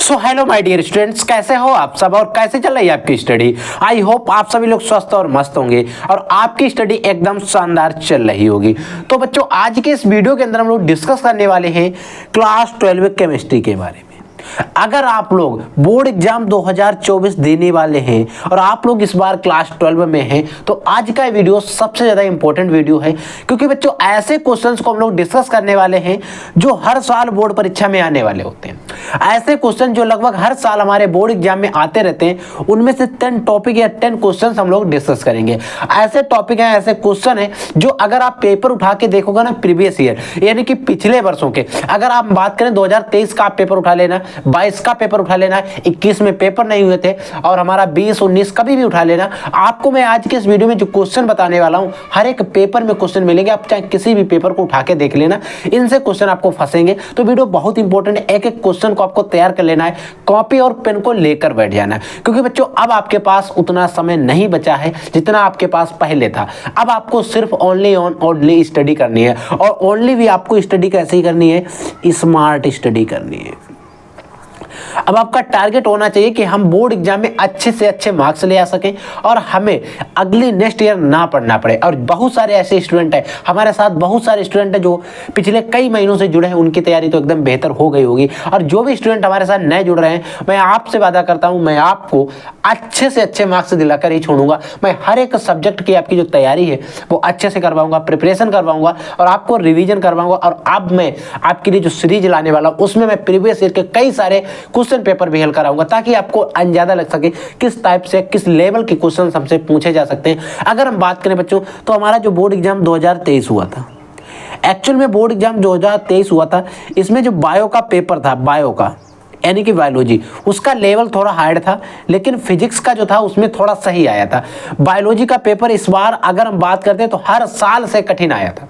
So hello my dear students, कैसे हो आप सब और कैसे चल रही है आपकी स्टडी। आई होप आप सभी लोग स्वस्थ और मस्त होंगे और आपकी स्टडी एकदम शानदार चल रही होगी। तो बच्चों, आज के इस वीडियो के अंदर हम लोग डिस्कस करने वाले हैं क्लास 12 केमिस्ट्री के बारे में। अगर आप लोग बोर्ड एग्जाम 2024 देने वाले हैं और आप लोग इस बार क्लास 12 में हैं, तो आज का वीडियो सबसे ज़्यादा इंपॉर्टेंट वीडियो है, क्योंकि बच्चों ऐसे क्वेश्चंस को हम लोग डिस्कस करने वाले हैं जो हर साल बोर्ड परीक्षा में आने वाले होते हैं। ऐसे क्वेश्चन जो लगभग हर साल हमारे बोर्ड एग्जाम में आते रहते हैं, उनमें से 10 टॉपिक या 10 क्वेश्चन हम लोग डिस्कस करेंगे। ऐसे टॉपिक हैं, ऐसे क्वेश्चन है जो अगर आप पेपर उठा के देखोगे ना, प्रीवियस ईयर यानी कि पिछले वर्षों के, अगर आप बात करें 2023 का आप पेपर उठा लेना, 22 का पेपर उठा लेना, 21 में पेपर नहीं हुए थे, और हमारा 20, 19 कभी भी उठा लेना, आपको मैं आज के इस वीडियो में जो क्वेश्चन बताने वाला हूं, हर एक पेपर में क्वेश्चन मिलेंगे। आप चाहे किसी भी पेपर को उठा के देख लेना, इनसे क्वेश्चन आपको फंसेंगे। तो वीडियो बहुत इंपॉर्टेंट है, एक एक क्वेश्चन को आपको तैयार कर लेना है, कॉपी और पेन को लेकर बैठ जाना है, क्योंकि बच्चों अब आपके पास उतना समय नहीं बचा है जितना आपके पास पहले था। अब आपको सिर्फ ओनली स्टडी करनी है, और ओनली भी आपको स्टडी कैसे ही करनी है, स्मार्ट स्टडी करनी है। अब आपका टारगेट होना चाहिए कि हम बोर्ड एग्जाम में अच्छे से अच्छे मार्क्स ले आ सकें और हमें अगले नेक्स्ट ईयर ना पढ़ना पड़े। और बहुत सारे ऐसे स्टूडेंट हैं हमारे साथ, बहुत सारे स्टूडेंट हैं जो पिछले कई महीनों से जुड़े हैं, उनकी तैयारी तो एकदम बेहतर हो गई होगी। और जो भी स्टूडेंट हमारे साथ नए जुड़ रहे हैं, मैं आपसे वादा करता हूं, मैं आपको अच्छे से अच्छे मार्क्स दिलाकर ही छोड़ूंगा। मैं हर एक सब्जेक्ट की आपकी जो तैयारी है वो अच्छे से करवाऊंगा, प्रिपरेशन करवाऊंगा और आपको रिवीजन करवाऊंगा। और अब मैं आपके लिए जो सीरीज लाने वाला हूं, उसमें मैं प्रीवियस ईयर के कई सारे क्वेश्चन पेपर भी हल कराऊंगा, ताकि आपको अंदाजा लग सके किस टाइप से, किस लेवल के क्वेश्चन हमसे पूछे जा सकते हैं। अगर हम बात करें बच्चों, तो हमारा जो बोर्ड एग्जाम 2023 हुआ था, एक्चुअल में बोर्ड एग्जाम 2023 हुआ था, इसमें जो बायो का पेपर था, बायो का यानी कि बायोलॉजी, उसका लेवल थोड़ा हार्ड था, लेकिन फिजिक्स का जो था उसमें थोड़ा सही आया था। बायोलॉजी का पेपर इस बार अगर हम बात करते हैं तो हर साल से कठिन आया था,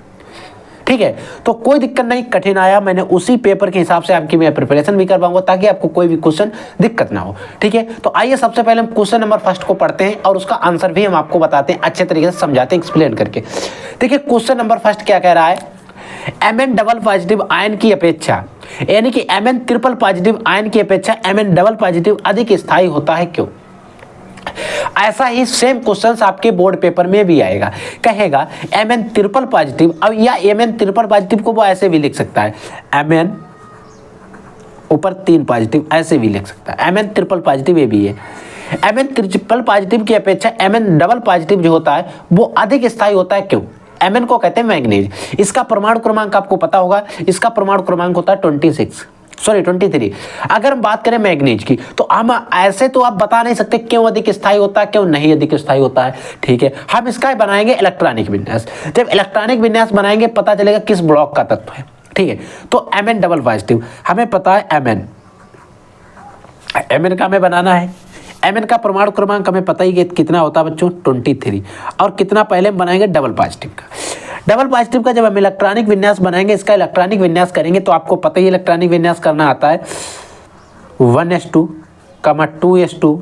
ठीक है। तो कोई दिक्कत नहीं, कठिन आया, मैंने उसी पेपर के हिसाब से आपकी मैं प्रिपरेशन भी करवाऊंगा, ताकि आपको कोई भी क्वेश्चन दिक्कत ना हो, ठीक है। तो आइए सबसे पहले हम क्वेश्चन नंबर फर्स्ट को पढ़ते हैं और उसका आंसर भी हम आपको बताते हैं, अच्छे तरीके से समझाते हैं, एक्सप्लेन करके। देखिए क्वेश्चन नंबर फर्स्ट क्या कह रहा है, Mn डबल पॉजिटिव आयन की अपेक्षा, यानी कि Mn ट्रिपल पॉजिटिव आयन की अपेक्षा Mn डबल पॉजिटिव अधिक स्थायी होता है, क्यों। ऐसा ही सेम क्वेश्चंस आपके बोर्ड पेपर में भी आएगा, कहेगा Mn ट्रिपल पॉजिटिव, अब या Mn ट्रिपल पॉजिटिव को वो ऐसे भी लिख सकता है, Mn ऊपर 3 पॉजिटिव, ऐसे भी लिख सकता है, Mn ट्रिपल पॉजिटिव ये भी है। Mn ट्रिपल पॉजिटिव की अपेक्षा Mn डबल पॉजिटिव जो होता है वो अधिक स्थायी होता है, क्यों। Mn को कहते हैं मैग्नीज, इसका परमाणु क्रमांक आपको पता होगा, इसका परमाणु क्रमांक होता है 23। अगर हम बात करें मैग्नीज की, तो हम ऐसे तो आप बता नहीं सकते क्यों अधिक स्थायी होता है, क्यों नहीं अधिक स्थायी होता है, ठीक है। हम इसका बनाएंगे इलेक्ट्रॉनिक विन्यास, जब इलेक्ट्रॉनिक विन्यास बनाएंगे पता चलेगा किस ब्लॉक का तत्व है, ठीक है। तो Mn डबल पॉजिटिव हमें पता है, Mn का हमें बनाना है, Mn का परमाणु क्रमांक हमें पता ही कि कितना होता है बच्चों, 23। और कितना पहले हम बनाएंगे डबल पॉजिटिव का। डबल पॉजिटिव का जब हम इलेक्ट्रॉनिक विन्यास बनाएंगे, इसका इलेक्ट्रॉनिक विन्यास करेंगे, तो आपको पता ही इलेक्ट्रॉनिक विन्यास करना आता है 1s2, 2s2,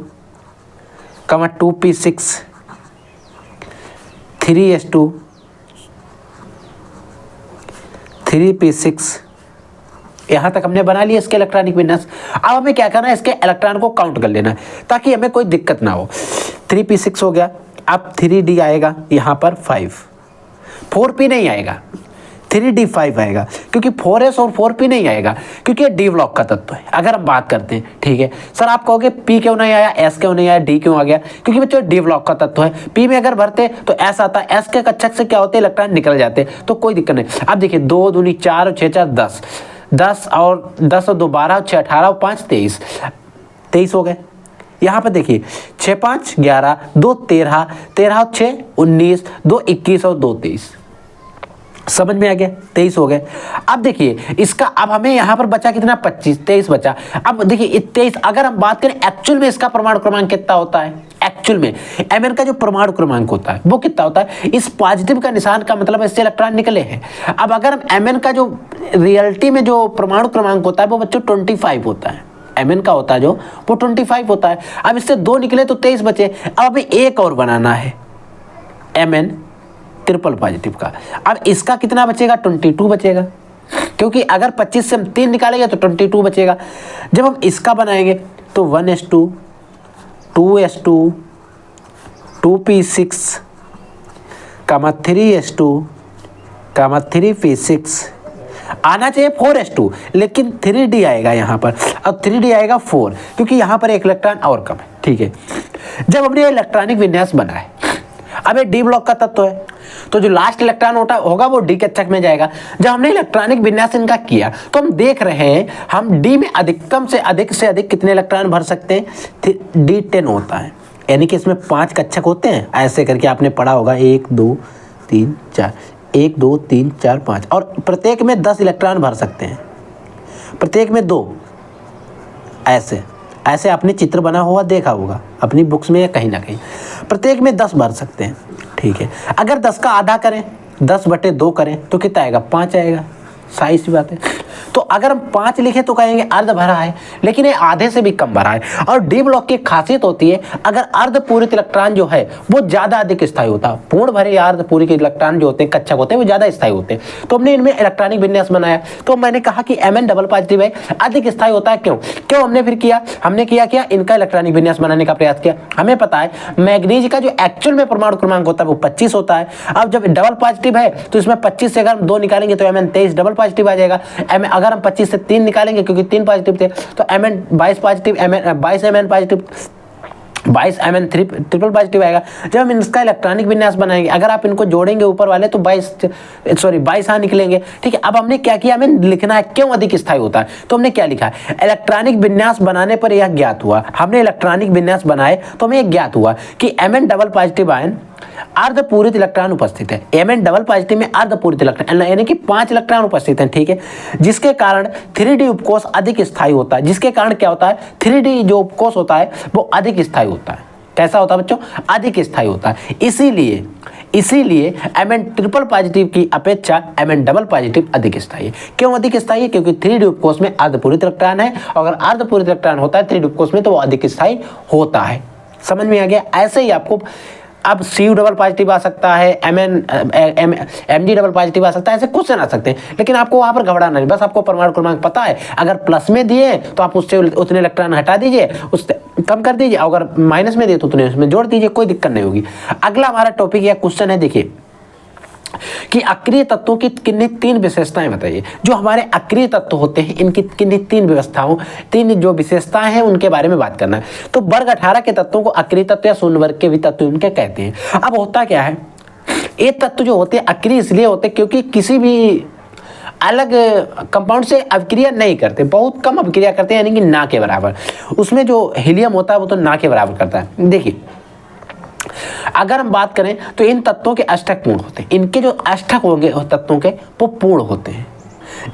2p6, 3s2, 3p6, यहां तक हमने बना लिया इसके इलेक्ट्रॉनिक विन्यास। अब हमें क्या करना है, इसके इलेक्ट्रॉन को काउंट कर लेना है, ताकि हमें कोई दिक्कत ना हो। 3p6 हो गया, अब 3d आएगा यहाँ पर 5, 4p नहीं आएगा, 3d5 आएगा, क्योंकि 4s और 4p नहीं आएगा, क्योंकि ये डी ब्लॉक का तत्व है। अगर हम बात करते हैं, ठीक है सर, आप कहोगे p क्यों नहीं आया, s क्यों नहीं आया, d क्यों आ गया, क्योंकि बच्चों डी ब्लॉक का तत्व है। p में अगर भरते तो s आता है, s के कक्षक से क्या होते हैं, इलेक्ट्रॉन निकल जाते, तो कोई दिक्कत नहीं। अब देखिए 2 दूनी 4 और 6 4 10, 10 और 2 12 और 6 18 और 5 23 हो गए। यहाँ पर देखिए 6 5 11, 2 13, 13 और 6 19, 2 21 और 2 23, समझ में आ गया, 23 हो गए। अब देखिए इसका, अब हमें यहाँ पर बचा कितना, 25, 23 बचा। अब देखिए 23, अगर हम बात करें एक्चुअल में इसका परमाणु क्रमांक कितना होता है, एक्चुअल में Mn का जो परमाणु क्रमांक होता है वो कितना होता है, इस पॉजिटिव का निशान का मतलब इससे इलेक्ट्रॉन निकले हैं। अब अगर हम Mn का जो रियलिटी में जो परमाणु क्रमांक होता है वो बच्चों 25 होता है, Mn का होता है जो वो 25 होता है। अब इससे 2 निकले तो 23 बचे। अब हमें एक और बनाना है Mn ट्रिपल पॉजिटिव का। अब इसका कितना बचेगा, 22 बचेगा, क्योंकि अगर 25 से हम 3 निकालेंगे तो 22 बचेगा। जब हम इसका बनाएंगे तो 1s2, 2s2, 2p6, 3s2, 3p6, आना चाहिए 4s2, लेकिन 3d आएगा यहाँ पर। अब 3d आएगा 4, क्योंकि यहाँ पर एक इलेक्ट्रॉन और कम है। ठीक है, जब हमने इलेक्ट्रॉनिक विन्यास बना है, अब ये डी ब्लॉक का तत्व है, तो जो लास्ट इलेक्ट्रॉन होगा वो डी कक्षक में जाएगा। जब हमने इलेक्ट्रॉनिक विन्यास इनका किया तो हम देख रहे हैं हम डी में अधिकतम से अधिक कितने इलेक्ट्रॉन भर सकते हैं, डी 10 होता है, यानी कि इसमें 5 कक्षक होते हैं। ऐसे करके आपने पढ़ा होगा 1 2 3 4, 1 2 3 4 5, और प्रत्येक में 10 इलेक्ट्रॉन भर सकते हैं, प्रत्येक में 2। ऐसे ऐसे आपने चित्र बना हुआ देखा होगा अपनी बुक्स में या कहीं ना कहीं, प्रत्येक में 10 भर सकते हैं। ठीक है, अगर 10 का आधा करें, 10/2 करें तो कितना आएगा, 5 आएगा। सही सी बात है। तो अगर हम 5 लिखें तो कहेंगे अर्ध भरा है, लेकिन ये आधे से भी कम भरा है। और डी ब्लॉक की खासियत होती है, अगर अर्ध पूरित इलेक्ट्रॉन जो है वो ज्यादा अधिक स्थायी होता है। पूर्ण भरे या अर्ध पूरी के इलेक्ट्रॉन जो होते हैं, कक्षक होते हैं, वो ज्यादा स्थायी होते हैं। तो हमने इनमें इलेक्ट्रॉनिक विन्यास बनाया, तो मैंने कहा कि Mn डबल पॉजिटिव है, अधिक स्थायी होता है। क्यों हमने फिर किया, हमने किया इनका इलेक्ट्रॉनिक विन्यास बनाने का प्रयास किया। हमें पता है मैग्नीज का जो एक्चुअल में परमाणु क्रमांक होता है वो 25 होता है। अब जब डबल पॉजिटिव है तो इसमें 25 से अगर हम 2 निकालेंगे तो Mn 23 डबल पॉजिटिव आ जाएगा। अगर हम 25 से 3 निकालेंगे, क्योंकि 3 पॉजिटिव थे, तो Mn 22 positive, 22 Mn positive, 22 Mn triple positive आएगा। जब हम इसका इलेक्ट्रॉनिक विन्यास बनाएंगे, अगर आप इनको जोड़ेंगे ऊपर वाले तो 22 निकलेंगे। ठीक है, अब हमने क्या किया, हमें लिखना है क्यों अधिक स्थायी होता है। तो हमने क्या लिखा है, इलेक्ट्रॉनिक विन्यास बनाने पर यह ज्ञात हुआ, हमने इलेक्ट्रॉनिक विन्यास बनाए तो हमें ज्ञात हुआ कि Mn डबल पॉजिटिव आयन अर्धपूरित इलेक्ट्रॉन उपस्थित है। Mn डबल पॉजिटिव में अर्धपूरित इलेक्ट्रॉन यानी कि 5 इलेक्ट्रॉन उपस्थित हैं। ठीक है, जिसके कारण 3d उपकोष अधिक स्थायी होता है। जिसके कारण क्या होता है, 3d जो उपकोष होता है वो अधिक स्थायी होता है। कैसा होता है बच्चों, अधिक स्थायी होता है। इसीलिए Mn ट्रिपल पॉजिटिव की अपेक्षा Mn डबल पॉजिटिव अधिक स्थायी है। क्यों अधिक स्थायी है, क्योंकि 3d उपकोष में अर्धपूरित इलेक्ट्रॉन है, और अगर अर्धपूरित इलेक्ट्रॉन होता है 3d उपकोष में तो वो अधिक स्थायी होता है। समझ में आ गया। ऐसे ही आपको अब Cu डबल पॉजिटिव आ सकता है, Mg डबल पॉजिटिव आ सकता है, ऐसे क्वेश्चन आ सकते हैं। लेकिन आपको वहां पर घबराना नहीं, बस आपको परमाणु क्रमांक पता है। अगर प्लस में दिए तो आप उससे उतने इलेक्ट्रॉन हटा दीजिए, उससे कम कर दीजिए, अगर माइनस में दिए तो उतने उसमें जोड़ दीजिए, कोई दिक्कत नहीं होगी। अगला हमारा टॉपिक या क्वेश्चन है, देखिए कि अक्रिय तत्वों की किन्हीं 3 विशेषताएं बताइए। जो हमारे अक्रिय तत्व होते हैं इनकी किन्हीं 3 जो विशेषताएं हैं उनके बारे में बात करना है। तो वर्ग 18 के तत्वों को अक्रिय तत्व या शून्य वर्ग के भी तत्व इनके कहते हैं। अब होता क्या है, ये तत्व जो होते हैं अक्रिय इसलिए होते हैं क्योंकि किसी भी अलग कंपाउंड से अभिक्रिया नहीं करते, बहुत कम अभिक्रिया करते हैं, यानी कि ना के बराबर। उसमें जो हीलियम होता है वो तो ना के बराबर करता है। देखिए अगर हम बात करें तो इन तत्वों के अष्टक पूर्ण होते हैं। इनके जो अष्टक होंगे तत्वों के वो पूर्ण होते हैं,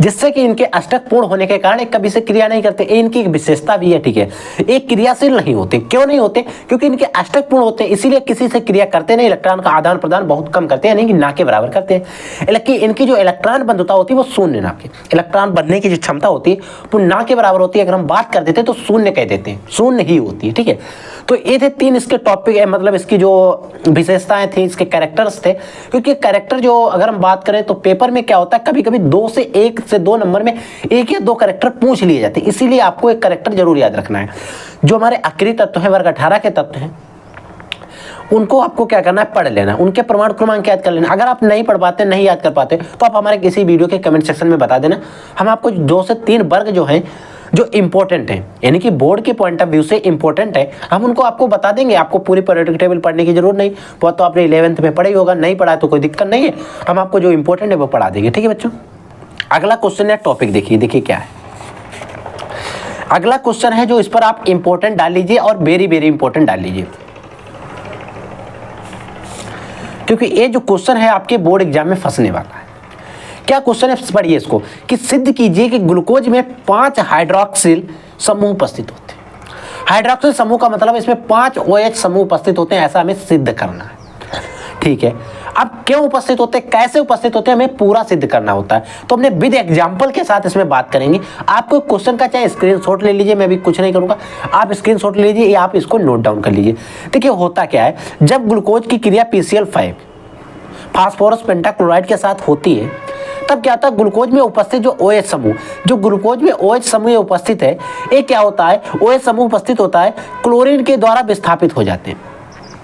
जिससे कि इनके अष्टक पूर्ण होने के कारण कभी से क्रिया नहीं करते। इनकी एक विशेषता भी है। ठीक है, एक क्रियाशील नहीं होते। क्यों नहीं होते, क्योंकि इनके अष्टक पूर्ण होते हैं, इसीलिए किसी से क्रिया करते नहीं, इलेक्ट्रॉन का आदान प्रदान बहुत कम करते हैं, यानी कि ना के बराबर करते हैं। लेकिन इनकी जो इलेक्ट्रॉन बंधुता होती है वो शून्य ना की, इलेक्ट्रॉन बनने की जो क्षमता होती है वो ना के बराबर होती है। अगर हम बात कर देते तो शून्य कह देते हैं, शून्य ही होती है। ठीक है, तो ये थे 3 इसके टॉपिक, मतलब इसकी जो विशेषताएं थी, इसके कैरेक्टर्स थे। क्योंकि कैरेक्टर जो अगर हम बात करें तो पेपर में क्या होता है, कभी कभी 1 से 2 नंबर में 1 या 2 कैरेक्टर पूछ लिए जाते हैं, इसीलिए आपको एक कैरेक्टर जरूर याद रखना है। जो हमारे अक्रिय तत्व है, वर्ग 18 के तत्व हैं, उनको आपको क्या करना है, पढ़ लेना, उनके परमाणु क्रमांक याद कर लेना। अगर आप नहीं पढ़ पाते, नहीं याद कर पाते तो आप हमारे किसी वीडियो के कमेंट सेक्शन में बता देना। हम आपको 2 से 3 वर्ग जो हैं जो इंपॉर्टेंट है, यानी कि बोर्ड के पॉइंट ऑफ व्यू से इंपॉर्टेंट है, हम उनको आपको बता देंगे। आपको पूरी पीरियोडिक टेबल पढ़ने की जरूरत नहीं, वो तो आपने 11th में पढ़ा ही होगा, नहीं पढ़ा तो कोई दिक्कत नहीं है, हम आपको जो इंपॉर्टेंट है वो पढ़ा देंगे। ठीक है बच्चों, अगला क्वेश्चन है, टॉपिक देखिए क्या है। अगला क्वेश्चन है जो इस पर आप इंपॉर्टेंट डाल लीजिए और वेरी वेरी इंपॉर्टेंट डाल लीजिए, क्योंकि ये जो क्वेश्चन है आपके बोर्ड एग्जाम में फंसने वाला है। क्या क्वेश्चन है, पढ़िए इसको, कि सिद्ध कीजिए कि ग्लूकोज में 5 हाइड्रोक्सिल समूह उपस्थित होते हैं। हाइड्रोक्सिल समूह का मतलब इसमें 5 OH समूह उपस्थित होते हैं, ऐसा हमें सिद्ध करना है। ठीक है, अब क्यों उपस्थित होते हैं, कैसे उपस्थित होते हैं, हमें पूरा सिद्ध करना होता है। तो हमने विद एग्जांपल के साथ इसमें बात करेंगे। आपको क्वेश्चन का चाहे स्क्रीनशॉट ले लीजिए, मैं भी कुछ नहीं करूंगा, आप स्क्रीनशॉट ले लीजिए या आप इसको नोट डाउन कर लीजिए। देखिए होता क्या है, जब ग्लूकोज की क्रिया PCl5 फास्फोरस पेंटाक्लोराइड के साथ होती है तब क्या होता है, ग्लूकोज में उपस्थित जो OH समूह, जो ग्लूकोज में OH समूह उपस्थित है, ये क्या होता है, OH समूह उपस्थित होता है, क्लोरीन के द्वारा विस्थापित हो जाते हैं।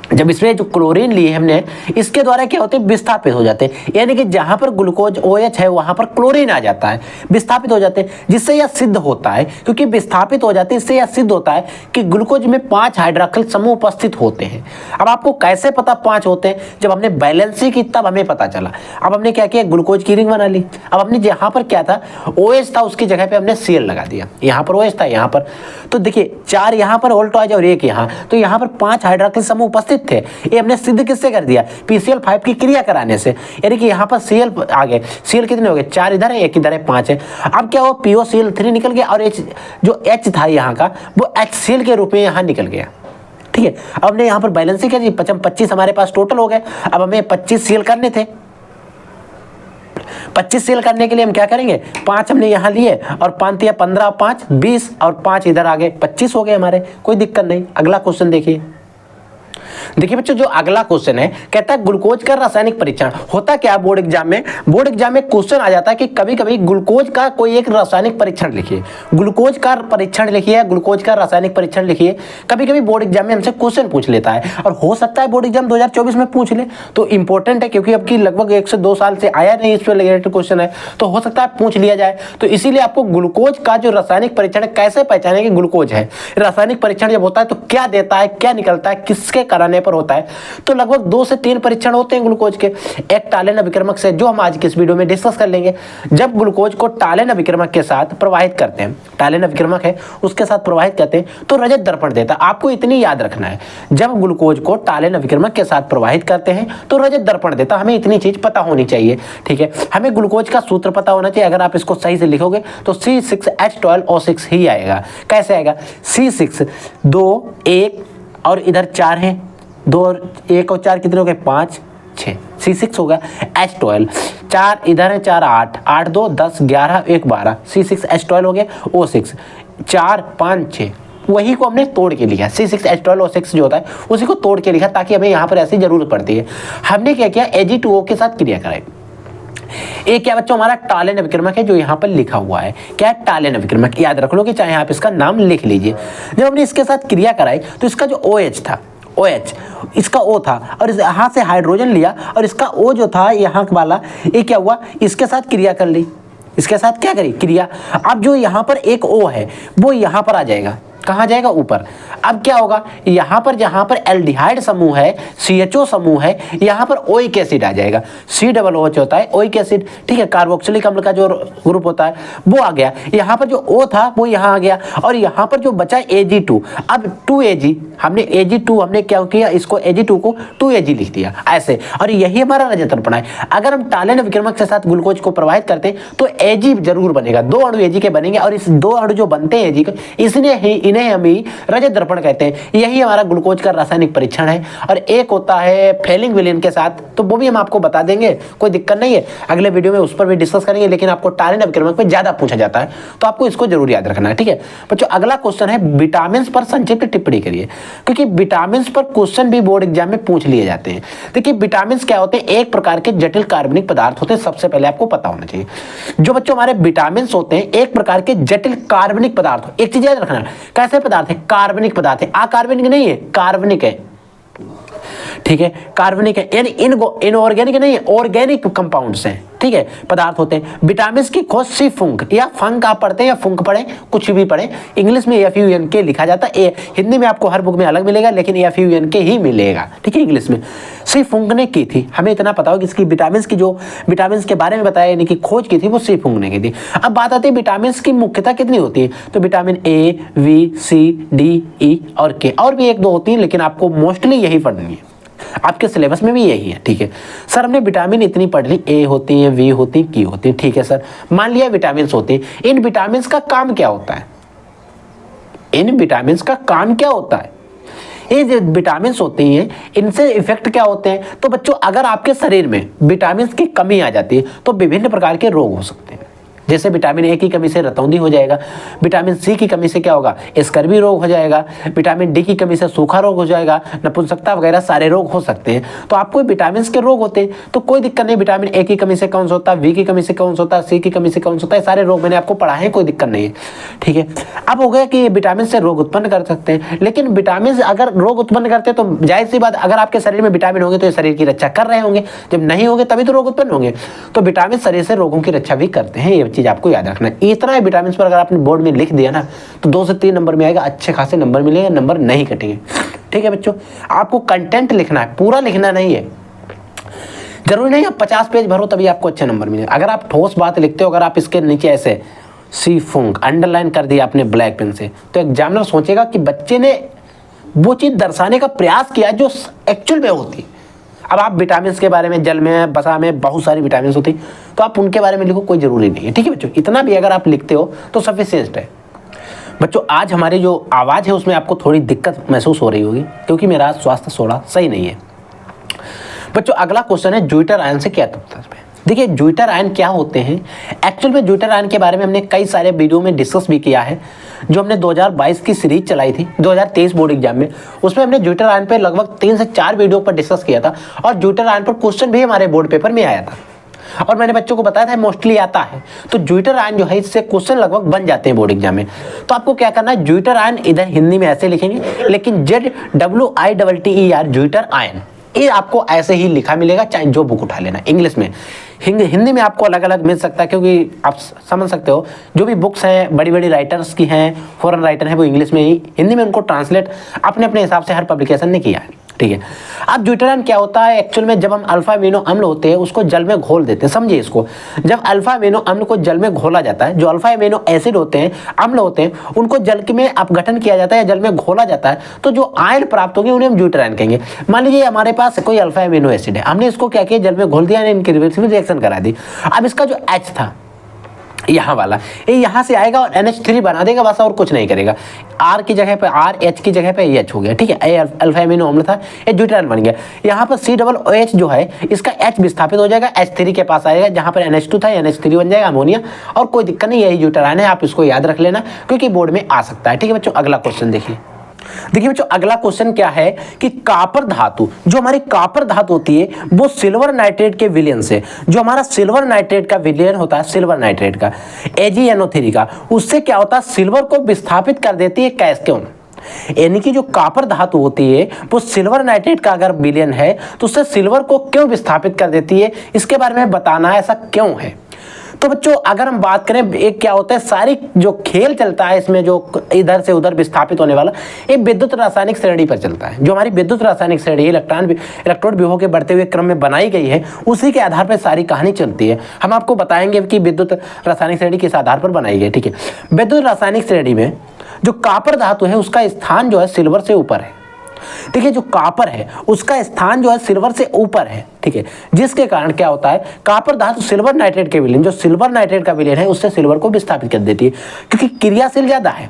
जब इसमें जो क्लोरीन लिए हमने, इसके द्वारा क्या होते हैं, विस्थापित हो जाते हैं, यानी कि जहां पर ग्लूकोज OH है वहां पर क्लोरीन आ जाता है, विस्थापित हो जाते हैं, जिससे यह सिद्ध होता है, क्योंकि विस्थापित हो जाते हैं, इससे यह सिद्ध होता है कि ग्लूकोज में 5 हाइड्रॉक्सिल समूह उपस्थित होते हैं। अब आपको कैसे पता 5 होते हैं, जब हमने बैलेंसिंग की तब हमें पता चला। अब हमने क्या किया, ग्लूकोज की रिंग बना ली। अब हमने जहां पर क्या था, OH था, उसकी जगह पे हमने Cl लगा दिया। यहाँ पर OH था, यहाँ पर तो देखिए 4 यहाँ पर वोल्टेज और 1 यहाँ, तो यहाँ पर 5 हाइड्रॉक्सिल समूह उपस्थित थे। ये हमने सिद्ध किससे कर दिया, PCl5 की क्रिया कराने से, यानी कि यहाँ पर Cl आ गए। Cl कितने हो गए, 4 इधर है, 1 इधर है, 5 है। अब क्या हो, POCl3 निकल गया और H जो H था यहाँ का वो HCl के रूप में यहाँ निकल गया। ठीक है, अब हमने यहाँ पर बैलेंसिंग कर दी, 25 हमारे पास टोटल हो गए। अब हमें 25 Cl करने थे। 25 Cl करने के लिए हम क्या करेंगे, 5 हमने यहाँ लिए और 5 या 15, 5 20 और 5 इधर आ गए, 25 हो गए हमारे, कोई दिक्कत नहीं। अगला क्वेश्चन देखिए। देखिए बच्चों, जो अगला क्वेश्चन है, कहता है ग्लूकोज का रासायनिक परीक्षण। होता क्या है, बोर्ड एग्जाम में क्वेश्चन आ जाता है कि कभी कभी ग्लूकोज का कोई एक रासायनिक परीक्षण लिखिए, ग्लूकोज का परीक्षण लिखिए, ग्लूकोज का रासायनिक परीक्षण लिखिए। कभी कभी बोर्ड एग्जाम में हमसे क्वेश्चन पूछ लेता है, और हो सकता है बोर्ड एग्जाम 2024 में पूछ ले, तो इंपॉर्टेंट है, क्योंकि अब की लगभग 1 से 2 साल से आया नहीं इस पर रिलेटेड क्वेश्चन है, तो हो सकता है पूछ लिया जाए। तो इसीलिए आपको ग्लूकोज का जो रासायनिक परीक्षण है, कैसे पहचाने कि ग्लूकोज है, रासायनिक परीक्षण जब होता है तो क्या देता है, क्या निकलता है, किसके कराने पर होता है, तो लगभग 2 से 3 परीक्षण होते हैं ग्लूकोज के। एक टालेन अभिक्रमक से, जो हम आज की इस वीडियो में डिस्कस कर लेंगे। जब ग्लूकोज को टालेन अभिक्रमक के साथ प्रवाहित करते हैं, टालेन अभिक्रमक है उसके साथ प्रवाहित करते हैं, तो रजत दर्पण देता है। आपको इतनी याद रखना है, जब ग्लूकोज को टालेन अभिक्रमक के साथ प्रवाहित करते हैं तो रजत दर्पण देता। हमें इतनी चीज पता होनी चाहिए। ठीक है, हमें ग्लूकोज का सूत्र पता होना चाहिए। अगर आप इसको सही से लिखोगे तो C6H12O6 ही आएगा। कैसे आएगा, C6 2 1 और इधर 4 है, 2 और 1 और 4 कितने हो गए, 5 6, C6 होगा। H12 4 इधर है, 4 8 8 2 10 11 1 12, C6H12 हो गया। O6 4 5 6, वही को हमने तोड़ के लिखा, C6H12O6 जो होता है उसी को तोड़ के लिखा, ताकि हमें यहाँ पर ऐसी जरूरत पड़ती है। हमने क्या किया, Ag2O के साथ क्रिया कराई। एक क्या बच्चों, हमारा टालेन अभिक्रमक है जो यहाँ पर लिखा हुआ है। क्या है, टालेन अभिक्रमक, याद रख लो कि चाहे आप इसका नाम लिख लीजिए। जब हमने इसके साथ क्रिया कराई तो इसका जो OH था, OH इसका O था, और यहाँ से हाइड्रोजन लिया और इसका O जो था यहाँ वाला, ये क्या हुआ, इसके साथ क्रिया कर ली। इसके साथ क्या करी, क्रिया। अब जो यहाँ पर एक O है वो यहाँ पर आ जाएगा, कहाँ जाएगा, ऊपर। अब क्या होगा, यहाँ पर जहाँ पर एल्डिहाइड समूह है, CHO समूह है, यहाँ पर ओइक एसिड आ जाएगा। COOH होता है ओइक एसिड। ठीक है, कार्बोक्सिलिक अम्ल का जो ग्रुप होता है वो आ गया। यहाँ पर जो O था वो यहाँ आ गया, और यहाँ पर जो बचा Ag2। अब 2Ag, हमने Ag2 हमने क्या किया, इसको Ag2 को 2Ag लिख दिया ऐसे, और यही हमारा रजत दर्पण है। अगर हम टालेन अभिक्रमक के साथ ग्लूकोज को प्रवाहित करते हैं तो Ag जरूर बनेगा, 2 अणु Ag के बनेंगे, और इस 2 अणु जो बनते हैं Ag के, इसलिए इन्हें हम रजत दर्पण कहते हैं। यही हमारा ग्लूकोज का रासायनिक परीक्षण है। और एक होता है फेलिंग विलेन के साथ, तो वो भी हम आपको बता देंगे, कोई दिक्कत नहीं है, अगले वीडियो में उस पर भी डिस्कस करेंगे। लेकिन आपको टालेन अभिक्रमक पे ज्यादा पूछा जाता है, तो आपको इसको जरूर याद रखना है। ठीक है बच्चों, अगला क्वेश्चन है विटामिन पर संक्षिप्त टिप्पणी करिए, क्योंकि विटामिन पर क्वेश्चन भी बोर्ड एग्जाम में पूछ लिए जाते हैं। देखिए विटामिन क्या होते हैं, एक प्रकार के जटिल कार्बनिक पदार्थ होते हैं, सबसे पहले आपको पता होना चाहिए। जो बच्चों हमारे विटामिन होते हैं एक प्रकार के जटिल कार्बनिक पदार्थ। एक चीज याद रखना, कैसे पदार्थ है, कार्बनिक पदार्थ है, अकार्बनिक नहीं है, कार्बनिक है। ठीक है, कार्बनिक है, यानी इनऑर्गेनिक नहीं है, ऑर्गेनिक कंपाउंड्स हैं। ठीक है, पदार्थ होते हैं। विटामिन की खोज सी फंक, या फंक आप पढ़ते हैं या फंक पढ़े, कुछ भी पढ़े, इंग्लिश में FUNK लिखा जाता है। हिंदी में आपको हर बुक में अलग मिलेगा, लेकिन FUNK ही मिलेगा। ठीक है, इंग्लिश में सी फंक ने की थी। हमें इतना पता हो कि इसकी विटामिन के बारे में बताया, यानी कि खोज की थी वो सी फंक ने की थी। अब बात आती है विटामिन की मुख्यता कितनी होती है, तो vitamin A, V, C, D, E और K, और भी 1-2 होती है, लेकिन आपको मोस्टली यही पढ़नी है, आपके सिलेबस में भी यही है। ठीक है सर, हमने विटामिन इतनी पढ़ ली, A होती है, V होती है, K होती है। ठीक है सर, मान लिया विटामिन होते हैं। इन विटामिन का काम क्या होता है, इन विटामिन का काम क्या होता है, ये जो विटामिन होती हैं इनसे इफेक्ट क्या होते हैं। तो बच्चों अगर आपके शरीर में विटामिन की कमी आ जाती है तो विभिन्न प्रकार के रोग हो सकते हैं। जैसे विटामिन ए की कमी से रतौंधी हो जाएगा, विटामिन सी की कमी से क्या होगा, स्कर्वी रोग हो जाएगा, विटामिन डी की कमी से सूखा रोग हो जाएगा, नपुंसकता वगैरह सारे रोग हो सकते हैं। तो आपको विटामिन के रोग होते हैं तो कोई दिक्कत नहीं, विटामिन ए की कमी से कौन सा होता है, वी की कमी से कौन सा होता है, सी की कमी से कौन सा होता है, सारे रोग मैंने आपको पढ़ा है, कोई दिक्कत नहीं है। ठीक है, अब हो गया कि ये विटामिन से रोग उत्पन्न कर सकते हैं, लेकिन विटामिन से अगर रोग उत्पन्न करते हैं तो जाहिर सी बात, अगर आपके शरीर में विटामिन होंगे तो ये शरीर की रक्षा कर रहे होंगे, जब नहीं होंगे तभी तो रोग उत्पन्न होंगे। तो विटामिन शरीर से रोगों की रक्षा भी करते हैं, ये चीज आपको याद रखना है। इतना विटामिन पर अगर आपने बोर्ड में लिख दिया ना तो 2 से 3 नंबर में आएगा, अच्छे खासे नंबर मिलेंगे, नंबर नहीं कटेंगे। ठीक है बच्चों, आपको कंटेंट लिखना है, पूरा लिखना नहीं है, जरूरी नहीं आप 50 पेज भरो तभी आपको अच्छे नंबर मिलेंगे। अगर आप ठोस बात लिखते हो, अगर आप इसके नीचे ऐसे सी फुंग अंडरलाइन कर दिया आपने ब्लैक पेन से, तो एग्जामिनर सोचेगा कि बच्चे ने वो चीज दर्शाने का प्रयास किया जो एक्चुअल में होती। अब आप विटामिन के बारे में, जल में, बसा में बहुत सारी विटामिन होती, तो आप उनके बारे में लिखो, कोई जरूरी नहीं है। ठीक है बच्चों, इतना भी अगर आप लिखते हो तो सफिशिएंट है। बच्चों आज हमारी जो आवाज़ है उसमें आपको थोड़ी दिक्कत महसूस हो रही होगी क्योंकि मेरा स्वास्थ्य थोड़ा सही नहीं है। बच्चों अगला क्वेश्चन है ज्यूटर आयन से क्या तात्पर्य है। देखिए ज्यूटर आयन क्या होते हैं, एक्चुअल में ज्यूटर आयन के बारे में हमने कई सारे वीडियो में डिस्कस भी किया है। जो हमने 2022 की सीरीज चलाई थी 2023 बोर्ड एग्जाम में, उसमें हमने ज्यूटर आयन पे लगभग 3 से 4 वीडियो पर डिस्कस किया था और ज्यूटर आयन पर क्वेश्चन भी हमारे बोर्ड पेपर में आया था और मैंने बच्चों को बताया था मोस्टली आता है। तो ज्यूटर आयन जो है इससे क्वेश्चन लगभग बन जाते हैं बोर्ड एग्जाम में। तो आपको क्या करना है, ज्यूटर आयन इधर हिंदी में ऐसे लिखेंगे, लेकिन ZWITTER ज्यूटर आयन ये आपको ऐसे ही लिखा मिलेगा, चाहे जो बुक उठा लेना। इंग्लिश में, हिंदी में आपको अलग अलग मिल सकता है क्योंकि आप समझ सकते हो जो भी बुक्स हैं बड़ी बड़ी राइटर्स की हैं, फॉरेन राइटर हैं, वो इंग्लिश में ही, हिंदी में उनको ट्रांसलेट अपने अपने हिसाब से हर पब्लिकेशन ने किया है। ठीक है, अब ज्यूटर आयन क्या होता है, एक्चुअल में जब हम अल्फा अमीनो अम्ल होते हैं उसको जल में घोल देते हैं। समझिए इसको, जब अल्फा अमीनो अम्ल को जल में घोला जाता है, जो अल्फा अमीनो एसिड होते हैं, अम्ल होते हैं, उनको जल में अपघटन किया जाता है या जल में घोला जाता है, तो जो आयन प्राप्त होंगे उन्हें हम ज्यूटर आयन कहेंगे। मान लीजिए हमारे पास कोई अल्फा अमीनो एसिड है, हमने इसको क्या किया, जल में घोल दिया, इनकी रिवर्सिबल रिएक्शन करा दी। अब इसका जो H था यहाँ वाला, ये यहाँ से आएगा और NH3 बना देगा, बस और कुछ नहीं करेगा। R की जगह पे R, H की जगह पे H हो गया। ठीक है, अल्फा अमीनो अम्ल था, ये ज्यूटर आयन बन गया। यहाँ पर COOH जो है इसका H विस्थापित हो जाएगा, H3 के पास आएगा, जहाँ पर NH2 था NH3 बन जाएगा अमोनिया, और कोई दिक्कत नहीं, यही ज्यूटर आयन है, आप इसको याद रख लेना क्योंकि बोर्ड में आ सकता है। ठीक है बच्चों, अगला क्वेश्चन देखिए बच्चों, अगला क्वेश्चन क्या है कि कॉपर धातु, जो हमारी कॉपर धातु होती है वो सिल्वर नाइट्रेट के विलयन से, जो हमारा सिल्वर नाइट्रेट का विलयन होता है, सिल्वर नाइट्रेट का AgNO3 का, उससे क्या होता है, सिल्वर को विस्थापित कर देती है। कैसे, क्यों? यानी कि जो कॉपर धातु होती है वो सिल्वर नाइट्रेट का अगर विलयन है तो उससे सिल्वर को क्यों विस्थापित कर देती है, इसके बारे में बताना है, ऐसा क्यों है। तो बच्चों अगर हम बात करें, एक क्या होता है, सारी जो खेल चलता है इसमें, जो इधर से उधर विस्थापित होने वाला, एक विद्युत रासायनिक श्रेणी पर चलता है। जो हमारी विद्युत रासायनिक श्रेणी इलेक्ट्रॉन विभव के बढ़ते हुए क्रम में बनाई गई है, उसी के आधार पर सारी कहानी चलती है। हम आपको बताएंगे कि विद्युत रासायनिक श्रेणी किस आधार पर बनाई गई। ठीक है, विद्युत रासायनिक श्रेणी में जो कॉपर धातु है उसका स्थान जो है सिल्वर से ऊपर है। ठीक है, जो कॉपर है उसका स्थान जो है सिल्वर से ऊपर है। ठीक है, जिसके कारण क्या होता है, कॉपर धातु सिल्वर नाइट्रेट के विलयन, जो सिल्वर नाइट्रेट का विलयन है उससे सिल्वर को विस्थापित कर देती है, क्योंकि क्रियाशील ज्यादा है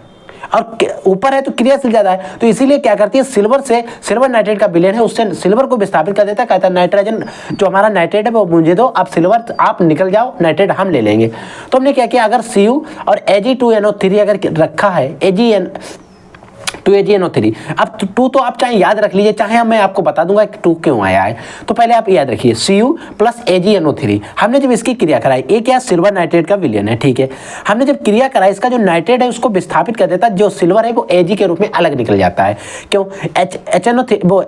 और ऊपर है तो क्रियाशील ज्यादा है, तो इसीलिए क्या करती है, सिल्वर नाइट्रेट का विलयन है उससे सिल्वर को विस्थापित कर देता है। कहता है नाइट्रोजन जो हमारा नाइट्रेट है वो मुझे दो, आप सिल्वर आप निकल जाओ, नाइट्रेट हम ले लेंगे। तो हमने क्या किया, अगर Cu और Ag2NO3 अगर रखा है, AgNO3, अब 2 तो आप चाहे याद रख लीजिए, चाहे मैं आपको बता दूंगा कि 2 क्यों आया है। तो पहले आप याद रखिए Cu प्लस AgNO3, हमने जब इसकी क्रिया कराई, एक क्या सिल्वर नाइट्रेट का विलयन है। ठीक है, हमने जब क्रिया कराई, इसका जो नाइट्रेट है उसको विस्थापित कर देता है, जो सिल्वर है वो Ag के रूप में अलग निकल जाता है। क्यों,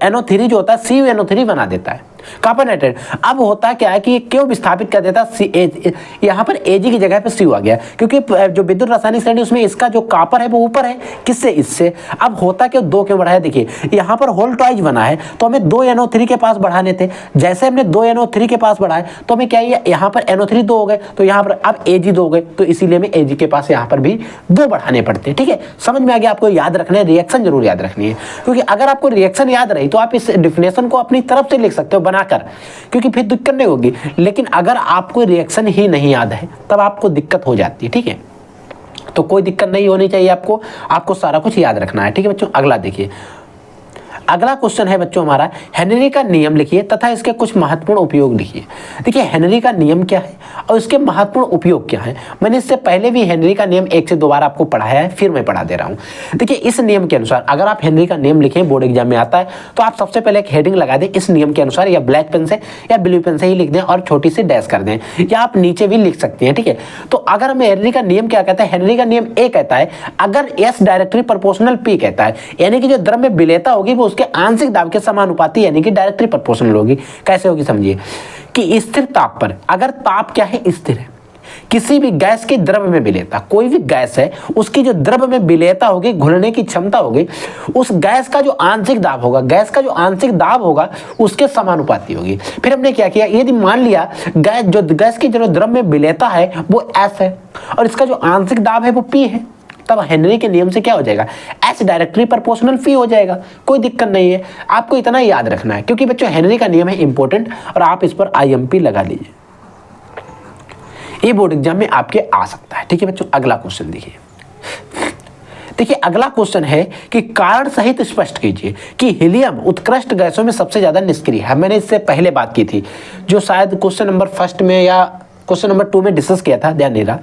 NO3 जो होता है CuNO3 बना देता है, कॉपर नाइट्रेट। अब होता क्या है कि ये क्यों विस्थापित कर देता है, यहाँ पर Ag की जगह पे Cu आ गया, क्योंकि जो विद्युत रासायनिक श्रेणी उसमें इसका जो कॉपर है वो ऊपर है, किससे, इससे। अब होता क्यों, 2 क्यों बढ़ा है, देखिए यहाँ पर होल ट्वाइज बना है तो हमें 2NO3 के पास बढ़ाने थे। जैसे हमने 2NO3 के पास बढ़ाए तो हमें क्या है, यहाँ पर NO3 2 हो गए, तो यहाँ पर अब Ag 2 हो गए, तो इसीलिए हमें Ag के पास यहाँ पर भी 2 बढ़ाने पड़ते हैं। ठीक है, समझ में आ गया। आपको याद रखना है, रिएक्शन जरूर याद रखनी है, क्योंकि अगर आपको रिएक्शन याद रही तो आप इस डिफिनेशन को अपनी तरफ से लिख सकते हो बनाकर, क्योंकि फिर दिक्कत नहीं होगी। लेकिन अगर आपको रिएक्शन ही नहीं याद है तब आपको दिक्कत हो जाती है। ठीक है, तो कोई दिक्कत नहीं होनी चाहिए, आपको सारा कुछ याद रखना है। ठीक है बच्चों, अगला देखिए, अगला क्वेश्चन है बच्चों हमारा, हेनरी का नियम लिखिए तथा इसके कुछ महत्वपूर्ण उपयोग लिखिए। देखिए हेनरी का नियम क्या है और इसके महत्वपूर्ण उपयोग क्या है। मैंने इससे पहले भी हेनरी का नियम एक से दो बार आपको पढ़ाया है, फिर मैं पढ़ा दे रहा हूँ। देखिए इस नियम के अनुसार अगर आप हेनरी का नियम लिखें, बोर्ड एग्जाम में आता है, तो आप सबसे पहले एक हेडिंग लगा दें इस नियम के अनुसार, या ब्लैक पेन से या ब्लू पेन से ही लिख दें और छोटी सी डैश कर दें, या आप नीचे भी लिख सकते हैं, ठीक है। तो अगर हमें हेनरी का नियम क्या कहता है, हेनरी का नियम ए कहता है अगर एस डायरेक्टली प्रोपोर्शनल पी कहता है, यानी कि जो द्रव्य विलेयता होगी वो उसके आंशिक दाब के समानुपाती यानी कि डायरेक्टली प्रोपोर्शनल होगी। कैसे होगी समझिए कि स्थिर ताप पर, अगर ताप क्या है, स्थिर है, किसी भी गैस के द्रव्य में विलेयता, कोई भी गैस है उसकी जो द्रव्य में विलेयता होगी, घुलने की क्षमता होगी, उस गैस का जो आंशिक दाब होगा, गैस का जो आंशिक दाब होगा उसके समानुपाती होगी। फिर हमने क्या किया, यदि मान लिया गैस की जो द्रव्य में विलेयता है वो एस है और इसका जो आंशिक दाब है वो पी है, तब हेनरी के नियम से क्या हो जाएगा, एच डायरेक्टली प्रोपोर्शनल पी हो जाएगा। कोई दिक्कत नहीं है, आपको इतना याद रखना है क्योंकि बच्चों हेनरी का नियम है इंपॉर्टेंट और आप इस पर IMP लगा लीजिए, ये बोर्ड एग्जाम में आपके आ सकता है, ठीक है बच्चों। अगला क्वेश्चन देखिए अगला क्वेश्चन है कि कारण सहित स्पष्ट कीजिए कि हीलियम उत्कृष्ट गैसों में सबसे ज्यादा निष्क्रिय है। मैंने इससे पहले बात की थी, जो शायद क्वेश्चन नंबर फर्स्ट में या क्वेश्चन नंबर 2 में डिस्कस किया था, ध्यान नहीं रहा,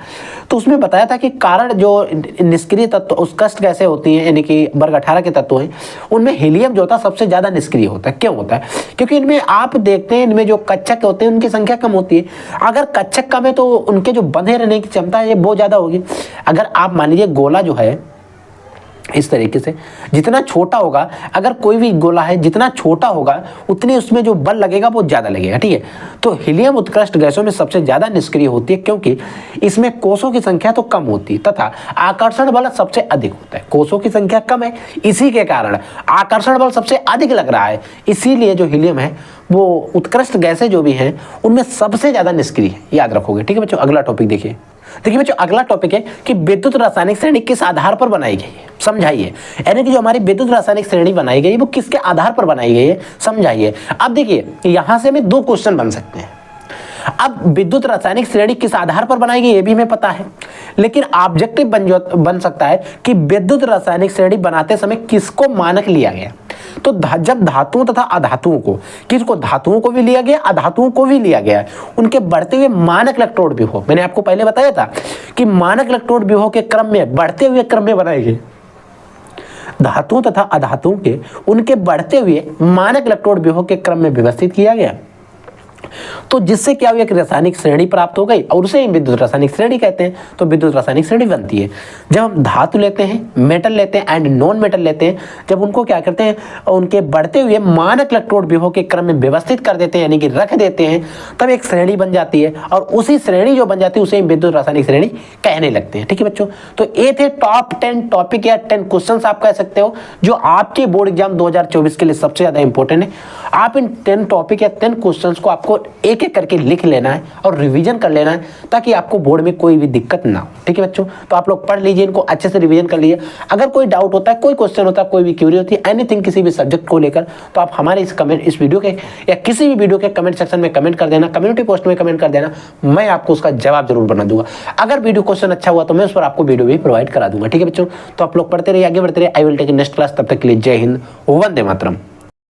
तो उसमें बताया था कि कारण जो निष्क्रिय तत्व उत्कृष्ट गैसें होती हैं यानी कि वर्ग 18 के तत्व हैं, उनमें हीलियम जो होता है सबसे ज़्यादा निष्क्रिय होता है। क्यों होता है, क्योंकि इनमें आप देखते हैं इनमें जो कक्षक होते हैं उनकी संख्या कम होती है। अगर कक्षक कम है तो उनके जो बंधे रहने की क्षमता है ये बहुत ज़्यादा होगी। अगर आप मान लीजिए गोला जो है इस तरीके से जितना छोटा होगा, अगर कोई भी गोला है जितना छोटा होगा उतने उसमें जो बल लगेगा वो ज़्यादा लगेगा, ठीक है। तो हीलियम उत्कृष्ट गैसों में सबसे ज़्यादा निष्क्रिय होती है क्योंकि इसमें कोषों की संख्या तो कम होती है तथा आकर्षण बल सबसे अधिक होता है। कोषों की संख्या कम है, इसी के कारण आकर्षण बल सबसे अधिक लग रहा है, इसीलिए जो हीलियम है वो उत्कृष्ट गैसें जो भी हैं उनमें सबसे ज़्यादा निष्क्रिय है, याद रखोगे, ठीक है बच्चों। अगला टॉपिक देखिए बच्चों, अगला टॉपिक है कि विद्युत रासायनिक श्रेणी किस आधार पर बनाई गई है, समझाइए। यानी कि जो हमारी विद्युत रासायनिक श्रेणी बनाई गई वो किसके आधार पर बनाई गई है, समझाइए। अब देखिए यहां से हमें 2 क्वेश्चन बन सकते हैं। अब विद्युत रासायनिक श्रेणी किस आधार पर बनाई गई ये भी हमें पता है, लेकिन ऑब्जेक्टिव बन सकता है कि विद्युत रासायनिक श्रेणी बनाते समय किसको मानक लिया गया। तो जब धातुओं तथा अधातुओं को, किसको, धातुओं को भी लिया गया, अधातुओं को भी लिया गया, उनके बढ़ते हुए मानक इलेक्ट्रोड व्यूह, मैंने आपको पहले बताया था कि मानक इलेक्ट्रोड व्यूह के क्रम में, बढ़ते हुए क्रम में बनाए गए धातुओं तथा अधातुओं के, उनके बढ़ते हुए मानक इलेक्ट्रोड व्यूह के क्रम में व्यवस्थित किया गया। तो जिससे क्या हुआ, एक रासायनिक श्रेणी प्राप्त हो गई और उसे हम विद्युत रासायनिक श्रेणी कहते हैं। तो विद्युत रासायनिक श्रेणी बनती है जब हम धातु लेते हैं, मेटल लेते हैं एंड नॉन मेटल लेते हैं, जब उनको क्या करते हैं, उनके बढ़ते हुए मानक इलेक्ट्रोड व्यूह के क्रम में व्यवस्थित कर देते हैं यानी कि रख देते हैं, तब एक श्रेणी बन जाती है और उसी श्रेणी जो बन जाती है उसे हम विद्युत रासायनिक श्रेणी कहने लगते हैं, ठीक है बच्चों। तो ये थे टॉप 10 टॉपिक या 10 क्वेश्चन आप कह सकते हो जो आपके बोर्ड एग्जाम 2024 के लिए सबसे ज्यादा इंपॉर्टेंट है। आप इन 10 टॉपिक या 10 क्वेश्चन को आपको एक एक करके लिख लेना है और रिवीजन कर लेना है ताकि आपको बोर्ड में कोई भी दिक्कत ना हो, ठीक है बच्चों। तो आप लोग पढ़ लीजिए, इनको अच्छे से रिवीजन कर लीजिए। अगर कोई डाउट होता है, कोई क्वेश्चन होता है, कोई भी क्यूरी होती है एनीथिंग किसी भी सब्जेक्ट को लेकर, तो आप हमारे इस वीडियो के या किसी भी वीडियो के कमेंट सेक्शन में कमेंट कर देना, कम्युनिटी पोस्ट में कमेंट कर देना, मैं आपको उसका जवाब जरूर बना दूंगा। अगर वीडियो क्वेश्चन अच्छा हुआ तो मैं उस पर आपको वीडियो भी प्रोवाइड करा दूंगा, ठीक है बच्चों। तो आप लोग पढ़ते रहिए, आगे बढ़ते रहिए। I will take next class, तब तक के लिए जय हिंद, वंदे मातरम।